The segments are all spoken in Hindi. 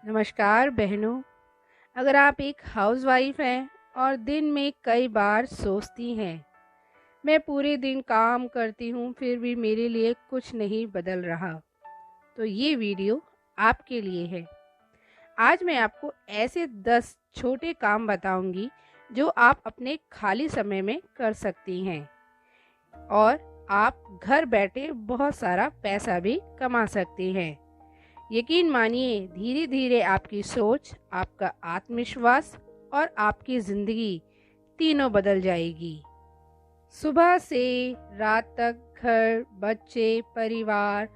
नमस्कार बहनों। अगर आप एक हाउसवाइफ हैं और दिन में कई बार सोचती हैं, मैं पूरे दिन काम करती हूँ फिर भी मेरे लिए कुछ नहीं बदल रहा, तो ये वीडियो आपके लिए है। आज मैं आपको ऐसे 10 छोटे काम बताऊंगी जो आप अपने खाली समय में कर सकती हैं और आप घर बैठे बहुत सारा पैसा भी कमा सकती हैं। यकीन मानिए, धीरे धीरे आपकी सोच, आपका आत्मविश्वास और आपकी ज़िंदगी तीनों बदल जाएगी। सुबह से रात तक घर, बच्चे, परिवार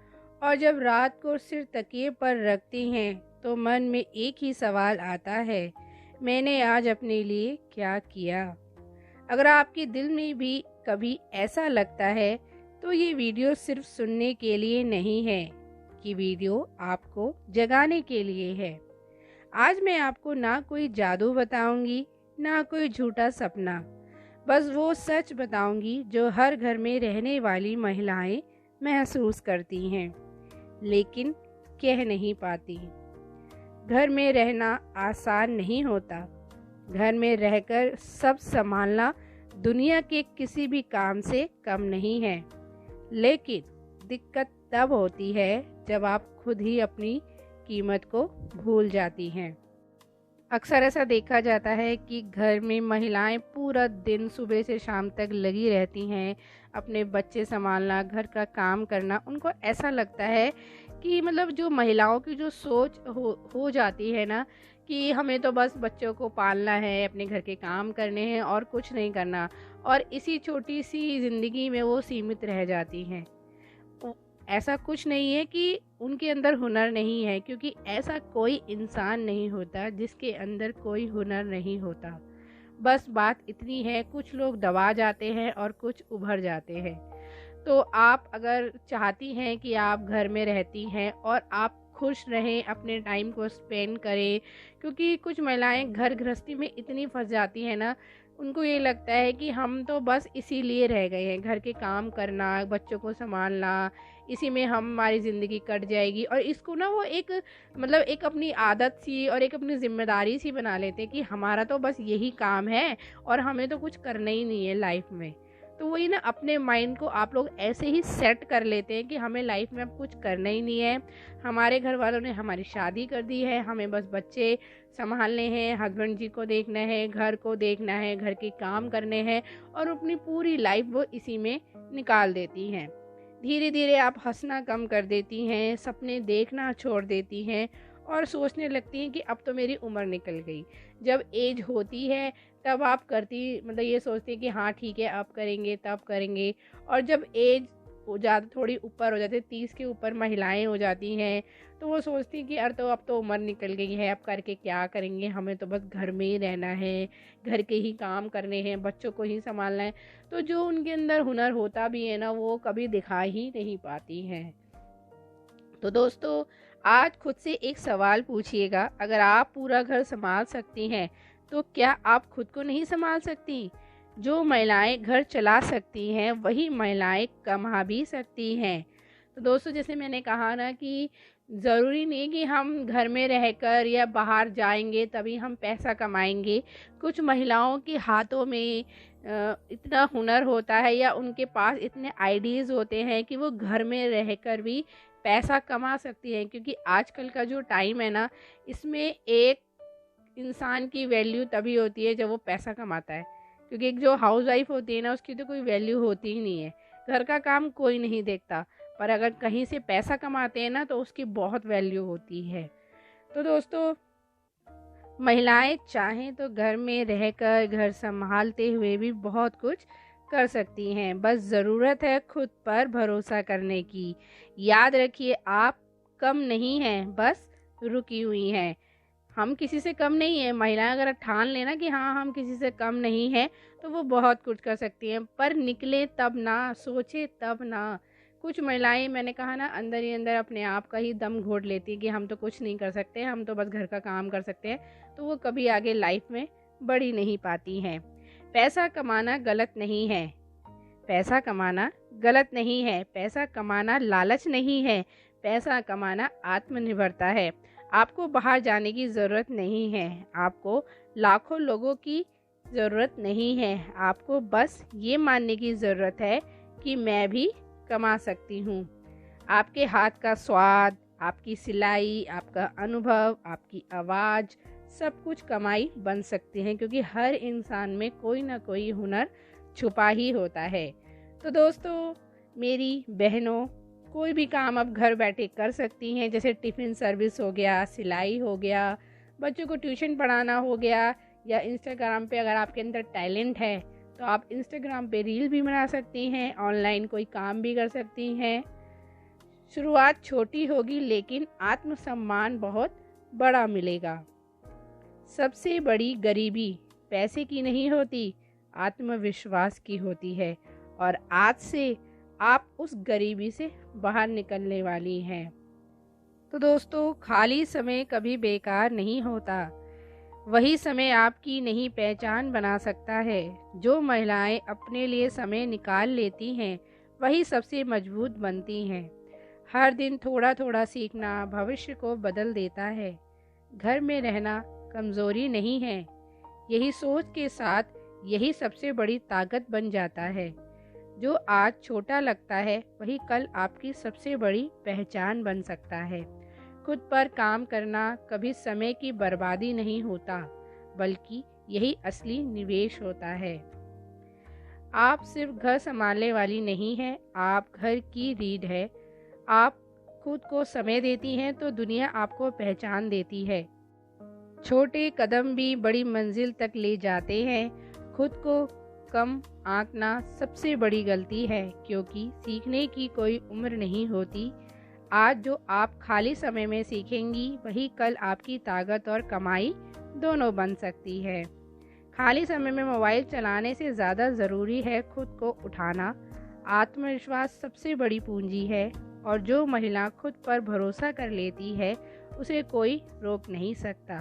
और जब रात को सिर तकिए पर रखती हैं तो मन में एक ही सवाल आता है, मैंने आज अपने लिए क्या किया। अगर आपके दिल में भी कभी ऐसा लगता है तो ये वीडियो सिर्फ सुनने के लिए नहीं है, कि वीडियो आपको जगाने के लिए है। आज मैं आपको ना कोई जादू बताऊंगी, ना कोई झूठा सपना, बस वो सच बताऊंगी जो हर घर में रहने वाली महिलाएं महसूस करती हैं, लेकिन कह नहीं पाती। घर में रहना आसान नहीं होता। घर में रहकर सब संभालना दुनिया के किसी भी काम से कम नहीं है, लेकिन दिक्कत तब होती है जब आप खुद ही अपनी कीमत को भूल जाती हैं। अक्सर ऐसा देखा जाता है कि घर में महिलाएं पूरा दिन सुबह से शाम तक लगी रहती हैं, अपने बच्चे संभालना, घर का काम करना। उनको ऐसा लगता है कि मतलब जो महिलाओं की जो सोच हो जाती है ना, कि हमें तो बस बच्चों को पालना है, अपने घर के काम करने हैं और कुछ नहीं करना, और इसी छोटी सी ज़िंदगी में वो सीमित रह जाती हैं। ऐसा कुछ नहीं है कि उनके अंदर हुनर नहीं है, क्योंकि ऐसा कोई इंसान नहीं होता जिसके अंदर कोई हुनर नहीं होता। बस बात इतनी है, कुछ लोग दबा जाते हैं और कुछ उभर जाते हैं। तो आप अगर चाहती हैं कि आप घर में रहती हैं और आप खुश रहें, अपने टाइम को स्पेंड करें, क्योंकि कुछ महिलाएं घर गृहस्थी में इतनी फंस जाती हैं ना, उनको ये लगता है कि हम तो बस इसीलिए रह गए हैं, घर के काम करना, बच्चों को संभालना, इसी में हमारी ज़िंदगी कट जाएगी। और इसको ना वो एक मतलब एक अपनी आदत सी और एक अपनी ज़िम्मेदारी सी बना लेते हैं कि हमारा तो बस यही काम है और हमें तो कुछ करना ही नहीं है लाइफ में। तो वही ना, अपने माइंड को आप लोग ऐसे ही सेट कर लेते हैं कि हमें लाइफ में अब कुछ करना ही नहीं है। हमारे घर वालों ने हमारी शादी कर दी है, हमें बस बच्चे संभालने हैं, हस्बैंड जी को देखना है, घर को देखना है, घर के काम करने हैं, और अपनी पूरी लाइफ वो इसी में निकाल देती हैं। धीरे धीरे आप हंसना कम कर देती हैं, सपने देखना छोड़ देती हैं और सोचने लगती हैं कि अब तो मेरी उम्र निकल गई। जब एज होती है तब आप करती मतलब ये सोचती हैं कि हाँ ठीक है, अब करेंगे तब करेंगे। और जब एज हो ज़्यादा थोड़ी ऊपर हो जाती है, 30 के ऊपर महिलाएं हो जाती हैं, तो वो सोचती हैं कि यार तो अब तो उम्र निकल गई है, अब करके क्या करेंगे, हमें तो बस घर में ही रहना है, घर के ही काम करने हैं, बच्चों को ही संभालना है। तो जो उनके अंदर हुनर होता भी है ना, वो कभी दिखा ही नहीं पाती हैं। तो दोस्तों, आज खुद से एक सवाल पूछिएगा, अगर आप पूरा घर संभाल सकती हैं तो क्या आप खुद को नहीं संभाल सकती? जो महिलाएं घर चला सकती हैं वही महिलाएं कमा भी सकती हैं। तो दोस्तों, जैसे मैंने कहा ना कि ज़रूरी नहीं कि हम घर में रहकर या बाहर जाएंगे तभी हम पैसा कमाएंगे। कुछ महिलाओं के हाथों में इतना हुनर होता है या उनके पास इतने आइडियाज़ होते हैं कि वो घर में रहकर भी पैसा कमा सकती हैं। क्योंकि आजकल का जो टाइम है ना, इसमें एक इंसान की वैल्यू तभी होती है जब वो पैसा कमाता है। क्योंकि एक जो हाउसवाइफ होती है ना, उसकी तो कोई वैल्यू होती ही नहीं है, घर का काम कोई नहीं देखता। पर अगर कहीं से पैसा कमाते हैं ना तो उसकी बहुत वैल्यू होती है। तो दोस्तों, महिलाएं चाहें तो घर में रहकर घर संभालते हुए भी बहुत कुछ कर सकती हैं। बस ज़रूरत है खुद पर भरोसा करने की। याद रखिए, आप कम नहीं हैं, बस रुकी हुई हैं। हम किसी से कम नहीं है। महिलाएं अगर ठान लेना कि हाँ हम किसी से कम नहीं है, तो वो बहुत कुछ कर सकती हैं। पर निकले तब ना, सोचे तब ना। कुछ महिलाएं, मैंने कहा ना, अंदर ही अंदर अपने आप का ही दम घोट लेती है कि हम तो कुछ नहीं कर सकते, हम तो बस घर का काम कर सकते हैं। तो वो कभी आगे लाइफ में बढ़ ही नहीं पाती हैं। पैसा कमाना गलत नहीं है, पैसा कमाना गलत नहीं है, पैसा कमाना लालच नहीं है, पैसा कमाना आत्मनिर्भरता है। आपको बाहर जाने की ज़रूरत नहीं है, आपको लाखों लोगों की ज़रूरत नहीं है। आपको बस ये मानने की ज़रूरत है कि मैं भी कमा सकती हूँ। आपके हाथ का स्वाद, आपकी सिलाई, आपका अनुभव, आपकी आवाज़, सब कुछ कमाई बन सकती हैं, क्योंकि हर इंसान में कोई ना कोई हुनर छुपा ही होता है। तो दोस्तों, मेरी बहनों, कोई भी काम आप घर बैठे कर सकती हैं, जैसे टिफ़िन सर्विस हो गया, सिलाई हो गया, बच्चों को ट्यूशन पढ़ाना हो गया, या इंस्टाग्राम पे अगर आपके अंदर टैलेंट है तो आप इंस्टाग्राम पे रील भी बना सकती हैं, ऑनलाइन कोई काम भी कर सकती हैं। शुरुआत छोटी होगी लेकिन आत्मसम्मान बहुत बड़ा मिलेगा। सबसे बड़ी गरीबी पैसे की नहीं होती, आत्मविश्वास की होती है, और आज से आप उस गरीबी से बाहर निकलने वाली हैं। तो दोस्तों, खाली समय कभी बेकार नहीं होता, वही समय आपकी नई पहचान बना सकता है। जो महिलाएं अपने लिए समय निकाल लेती हैं वही सबसे मजबूत बनती हैं। हर दिन थोड़ा थोड़ा सीखना भविष्य को बदल देता है। घर में रहना कमज़ोरी नहीं है, यही सोच के साथ यही सबसे बड़ी ताकत बन जाता है। जो आज छोटा लगता है वही कल आपकी सबसे बड़ी पहचान बन सकता है। खुद पर काम करना कभी समय की बर्बादी नहीं होता, बल्कि यही असली निवेश होता है। आप सिर्फ घर संभालने वाली नहीं हैं, आप घर की रीढ़ है। आप खुद को समय देती हैं तो दुनिया आपको पहचान देती है। छोटे कदम भी बड़ी मंजिल तक ले जाते हैं। खुद को कम आंकना सबसे बड़ी गलती है, क्योंकि सीखने की कोई उम्र नहीं होती। आज जो आप खाली समय में सीखेंगी वही कल आपकी ताकत और कमाई दोनों बन सकती है। खाली समय में मोबाइल चलाने से ज़्यादा ज़रूरी है खुद को उठाना। आत्मविश्वास सबसे बड़ी पूंजी है, और जो महिला खुद पर भरोसा कर लेती है उसे कोई रोक नहीं सकता।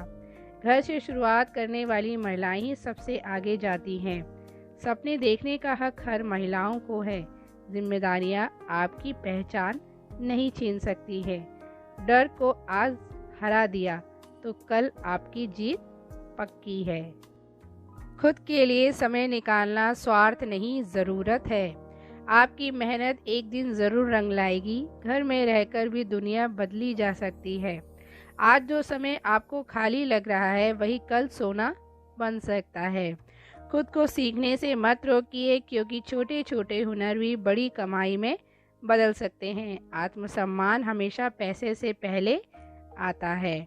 घर से शुरुआत करने वाली महिलाएं ही सबसे आगे जाती हैं। सपने देखने का हक हर महिलाओं को है। जिम्मेदारियां आपकी पहचान नहीं छीन सकती है। डर को आज हरा दिया तो कल आपकी जीत पक्की है। खुद के लिए समय निकालना स्वार्थ नहीं, ज़रूरत है। आपकी मेहनत एक दिन ज़रूर रंग लाएगी। घर में रहकर भी दुनिया बदली जा सकती है। आज जो समय आपको खाली लग रहा है वही कल सोना बन सकता है। खुद को सीखने से मत रोकिए, क्योंकि छोटे छोटे हुनर भी बड़ी कमाई में बदल सकते हैं। आत्मसम्मान हमेशा पैसे से पहले आता है।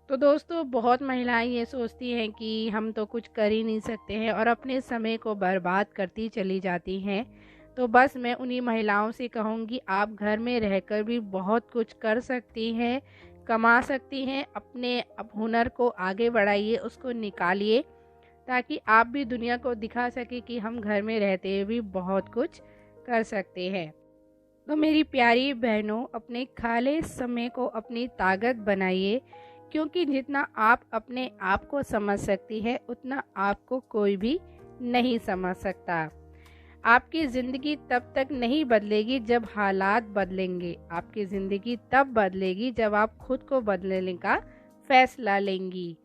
तो दोस्तों, बहुत महिलाएं ये सोचती हैं कि हम तो कुछ कर ही नहीं सकते हैं और अपने समय को बर्बाद करती चली जाती हैं। तो बस मैं उन्हीं महिलाओं से कहूँगी, आप घर में रहकर भी बहुत कुछ कर सकती हैं, कमा सकती हैं। अपने हुनर को आगे बढ़ाइए, उसको निकालिए, ताकि आप भी दुनिया को दिखा सके कि हम घर में रहते हुए भी बहुत कुछ कर सकते हैं। तो मेरी प्यारी बहनों, अपने खाली समय को अपनी ताकत बनाइए, क्योंकि जितना आप अपने आप को समझ सकती है उतना आपको कोई भी नहीं समझ सकता। आपकी ज़िंदगी तब तक नहीं बदलेगी जब हालात बदलेंगे। आपकी ज़िंदगी तब बदलेगी जब आप खुद को बदलने का फैसला लेंगी।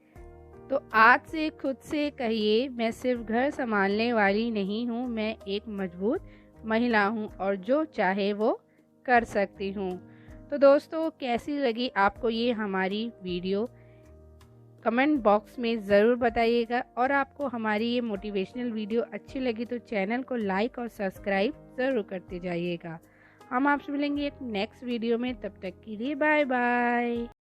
तो आज से खुद से कहिए, मैं सिर्फ घर संभालने वाली नहीं हूँ, मैं एक मजबूत महिला हूँ और जो चाहे वो कर सकती हूँ। तो दोस्तों, कैसी लगी आपको ये हमारी वीडियो? कमेंट बॉक्स में ज़रूर बताइएगा, और आपको हमारी ये मोटिवेशनल वीडियो अच्छी लगी तो चैनल को लाइक और सब्सक्राइब ज़रूर करते जाइएगा। हम आपसे मिलेंगे एक नेक्स्ट वीडियो में, तब तक के लिए बाय बाय।